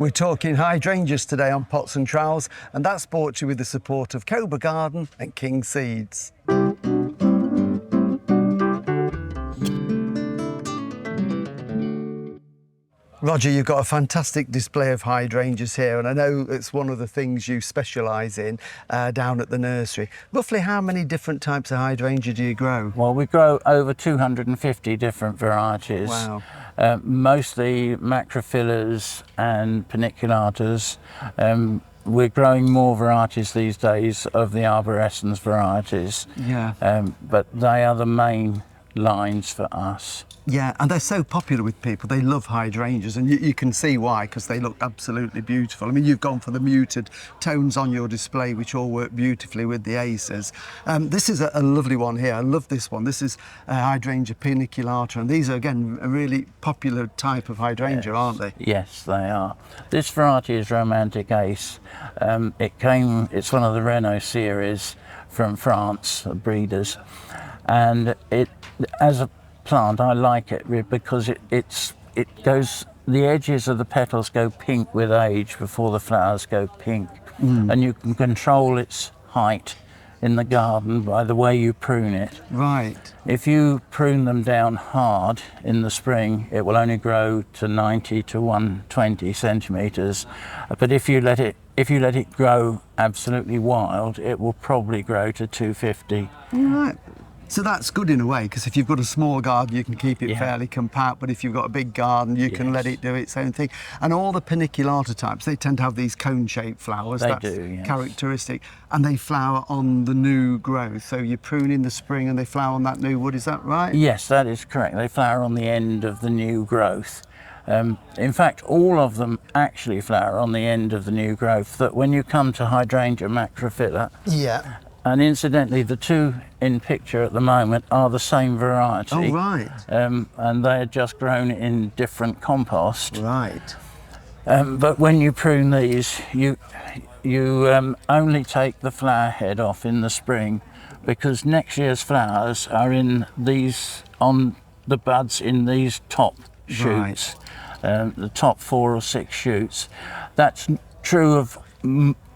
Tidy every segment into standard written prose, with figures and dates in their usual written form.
We're talking hydrangeas today on Pots and Trowels, and that's brought to you with the support of Cobra Garden and King Seeds. Roger, you've got a fantastic display of hydrangeas here, and I know it's one of the things you specialise in down at the nursery. Roughly how many different types of hydrangea do you grow? Well, we grow over 250 different varieties. Wow. Mostly Macrophyllas and Paniculatas. We're growing more varieties these days of the Arborescens varieties. Yeah. But they are the main lines for us. Yeah, and they're so popular with people. They love hydrangeas, and you can see why, because they look absolutely beautiful. I mean, you've gone for the muted tones on your display, which all work beautifully with the aces. This is a lovely one here. I love this one. This is Hydrangea Paniculata, and these are, again, a really popular type of hydrangea, Yes. aren't they? Yes, they are. This variety is Romantic Ace. It's one of the Renault series from France, breeders, and as a plant, I like it because it goes. The edges of the petals go pink with age before the flowers go pink, and you can control its height in the garden by the way you prune it. Right. If you prune them down hard in the spring, it will only grow to 90 to 120 centimetres. But if you let it grow absolutely wild, it will probably grow to 250. Right. So that's good in a way, because if you've got a small garden, you can keep it fairly compact, but if you've got a big garden, you can let it do its own thing. And all the Paniculata types, they tend to have these cone-shaped flowers. That's characteristic. And they flower on the new growth. So you prune in the spring and they flower on that new wood, is that right? Yes, that is correct. They flower on the end of the new growth. In fact, all of them actually flower on the end of the new growth. That when you come to Hydrangea Macrophylla, yeah. And incidentally, the two in picture at the moment are the same variety. Oh, right. And they're just grown in different compost. Right. But when you prune these, you only take the flower head off in the spring, because next year's flowers are on the buds in these top shoots, the top 4 or 6 shoots. That's true of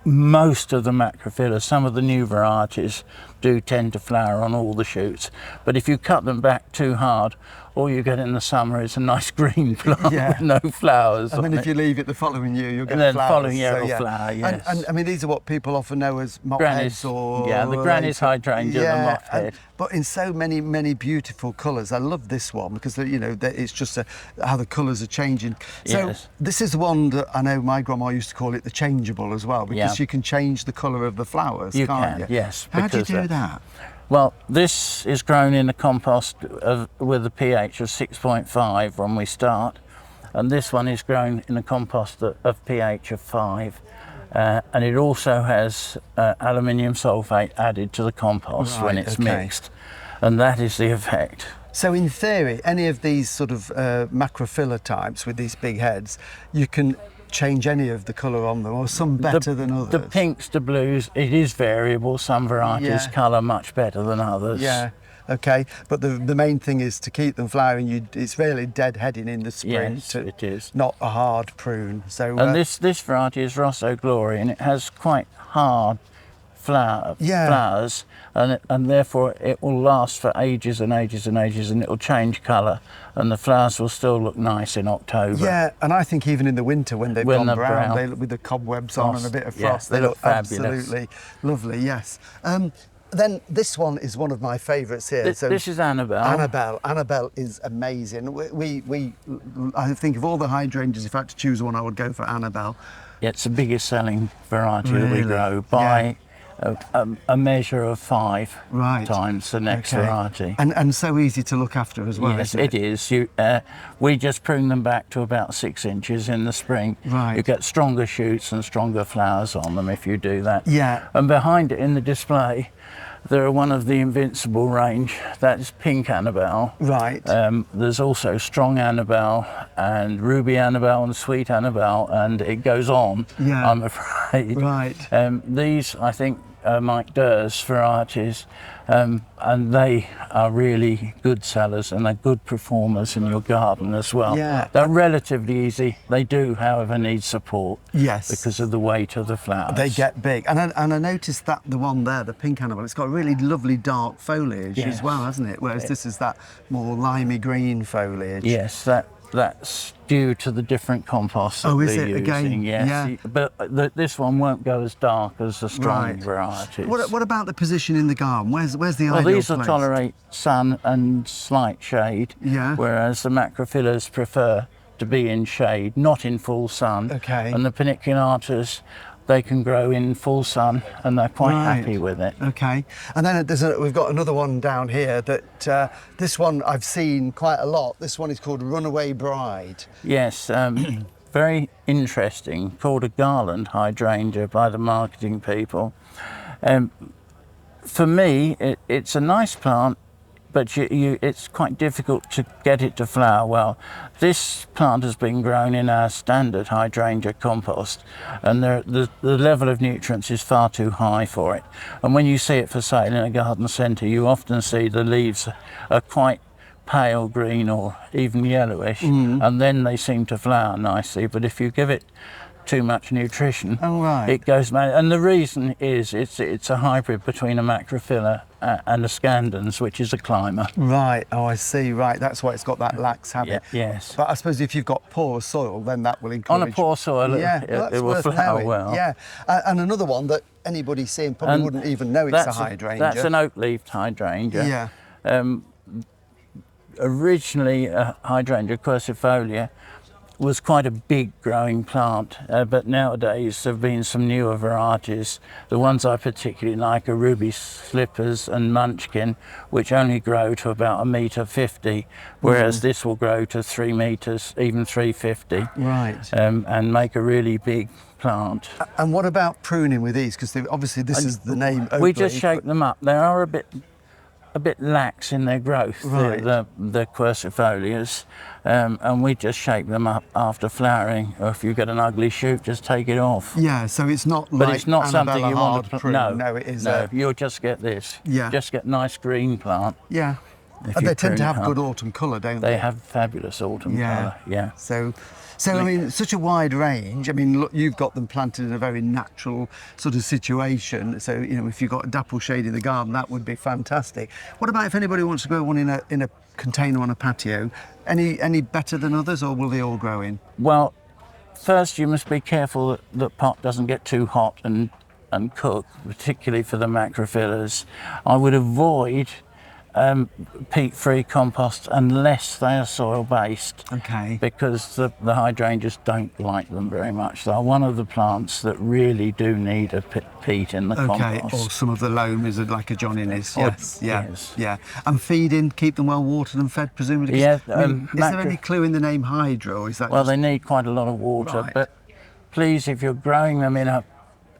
most of the Macrophylla. Some of the new varieties do tend to flower on all the shoots, but if you cut them back too hard, all you get in the summer is a nice green plant with no flowers. And then if you leave it the following year, you'll get and then flowers. Following year it'll flower, yes. And I mean, these are what people often know as mop heads, or... Yeah, the granny's hydrangea, the mop head. But in so many beautiful colours. I love this one because, you know, it's just how the colours are changing. So this is one that I know my grandma used to call it the changeable as well, because you can change the colour of the flowers, can't you? Yes. How do you do that? Well, this is grown in a compost with a pH of 6.5 when we start, and this one is grown in a compost of pH of 5. And it also has aluminium sulfate added to the compost when it's mixed, and that is the effect. So in theory, any of these sort of Macrophylla types with these big heads, you can change any of the colour on them, or some better than others? The pinks to blues, it is variable. Some varieties colour much better than others. Yeah. Okay, but the main thing is to keep them flowering. It's really deadheading in the spring. Yes, it is. Not a hard prune. So and this variety is Rosso Glory, and it has quite hard flowers, and therefore it will last for ages and ages and ages, and it will change colour, and the flowers will still look nice in October. Yeah, and I think even in the winter when they've gone brown, they look, with the cobwebs on and a bit of frost, they look fabulous. Absolutely lovely. Yes. Then this one is one of my favourites here. This is Annabelle. Annabelle is amazing. I think of all the hydrangeas, if I had to choose one, I would go for Annabelle. Yeah, it's the biggest selling variety that we grow by a measure of 5 times the next variety. And so easy to look after as well. Yes, it is. We just prune them back to about 6 inches in the spring. Right. You get stronger shoots and stronger flowers on them if you do that. Yeah. And behind it in the display, they're one of the Invincible range. That is Pink Annabelle. Right. There's also Strong Annabelle and Ruby Annabelle and Sweet Annabelle, and it goes on, I'm afraid. Right. These, I think, Mike Durr's varieties, and they are really good sellers and they're good performers in your garden as well. Yeah. They're relatively easy. They do, however, need support. Yes. Because of the weight of the flowers. They get big. And I noticed that the one there, the pink Annabelle, it's got really lovely dark foliage as well, hasn't it? Whereas this is that more limey green foliage. Yes, that's due to the different composts that is we're it using. again? Yes. Yeah. But this one won't go as dark as the strong varieties. What about the position in the garden? Where's the well, ideal these will place? tolerate sun and slight shade, whereas the Macrophyllas prefer to be in shade, not in full sun. Okay. And the Paniculatas, they can grow in full sun and they're quite happy with it. Okay. And then we've got another one down here that this one I've seen quite a lot. This one is called Runaway Bride. Yes, very interesting, called a garland hydrangea by the marketing people. For me, it's a nice plant, but it's quite difficult to get it to flower well. This plant has been grown in our standard hydrangea compost, and the level of nutrients is far too high for it. And when you see it for sale in a garden centre, you often see the leaves are quite pale green or even yellowish, and then they seem to flower nicely. But if you give it too much nutrition, it goes mad. And the reason is it's a hybrid between a Macrophylla and a Scandens, which is a climber. Right. Oh, I see. Right. That's why it's got that lax habit. Yes. But I suppose if you've got poor soil, then that will encourage. On a poor soil, it will flower well. Yeah. And another one that anybody seeing probably wouldn't even know it's a hydrangea. That's an oak-leafed hydrangea. Yeah. Originally, Hydrangea quercifolia was quite a big growing plant, but nowadays there have been some newer varieties. The ones I particularly like are Ruby Slippers and Munchkin, which only grow to about 1.50 meters, whereas this will grow to 3 meters, even 3.50. Right. And make a really big plant. And what about pruning with these? Because obviously this is the name Oakleaf. We just shake them up. They are a bit lax in their growth, the quercifolias, and we just shake them up after flowering. Or if you get an ugly shoot, just take it off. Yeah, so it's not but like it's not Annabelle something you want to prune. No, it is. No, you'll just get this. Yeah, just get nice green plant. Yeah, and they tend to have good autumn colour, don't they? They have fabulous autumn colour. Yeah. So I mean, such a wide range. I mean, look, you've got them planted in a very natural sort of situation. So, you know, if you've got a dapple shade in the garden, that would be fantastic. What about if anybody wants to grow one in a container on a patio? Any better than others, or will they all grow in? Well, first you must be careful that the pot doesn't get too hot and cook, particularly for the Macrophyllas. I would avoid peat-free compost unless they are soil-based. Okay. Because the hydrangeas don't like them very much. They're one of the plants that really do need a peat in the compost. Okay, or some of the loam is like a John Innes. Yes, yes. Yeah. And feeding, keep them well watered and fed, presumably. Yeah. Is there any clue in the name Hydra, or is that? Well, they need quite a lot of water, but please, if you're growing them in a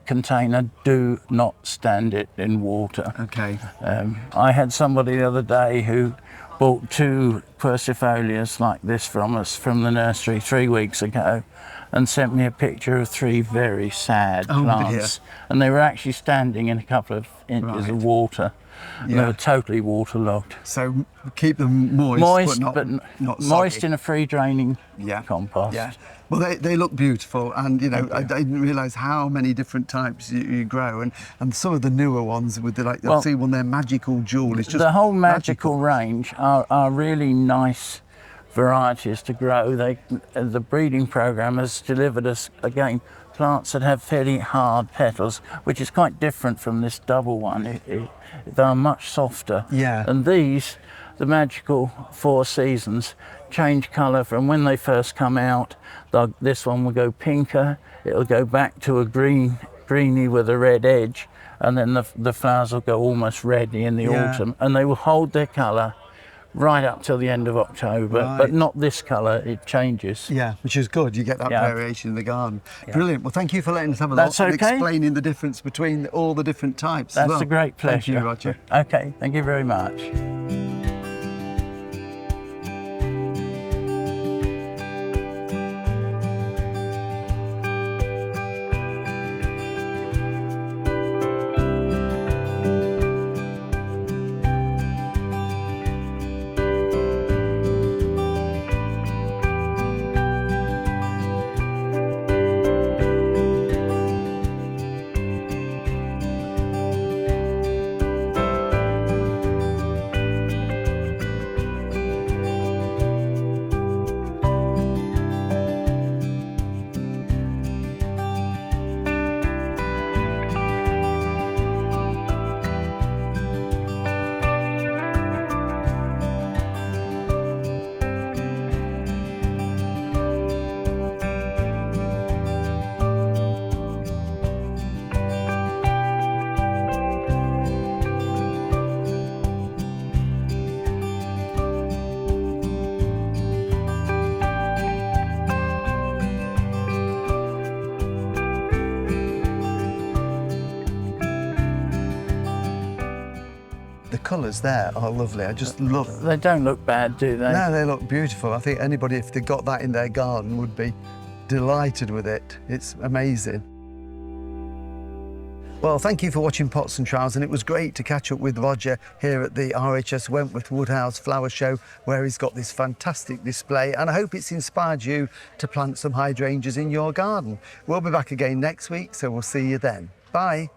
container, do not stand it in water. Okay. I had somebody the other day who bought 2 quercifolias like this from us from the nursery 3 weeks ago and sent me a picture of 3 very sad plants. And they were actually standing in a couple of inches of water. And they were totally waterlogged. So keep them moist, but not moist soggy. in a free draining compost. Yeah. Well, they look beautiful, and you know I didn't realise how many different types you grow, and some of the newer ones with I've seen one there, Magical Jewel. It's just the whole magical range are really nice varieties to grow. The breeding program has delivered us again plants that have fairly hard petals, which is quite different from this double one. They are much softer. Yeah. And these, the magical 4 seasons, change colour from when they first come out. This one will go pinker, it'll go back to a greeny with a red edge, and then the flowers will go almost reddy in the autumn, and they will hold their colour right up till the end of October, but not this colour, it changes. Yeah, which is good, you get that variation in the garden. Yeah. Brilliant. Well, thank you for letting us have a look and explaining the difference between all the different types. That's a great pleasure. Thank you, Roger. Okay, thank you very much. colours there are lovely. I just love. They don't look bad, do they? No, they look beautiful. I think anybody, if they got that in their garden, would be delighted with it. It's amazing. Well, thank you for watching Pots and Trowels, and it was great to catch up with Roger here at the RHS Wentworth Woodhouse Flower Show, where he's got this fantastic display, and I hope it's inspired you to plant some hydrangeas in your garden. We'll be back again next week, so we'll see you then. Bye.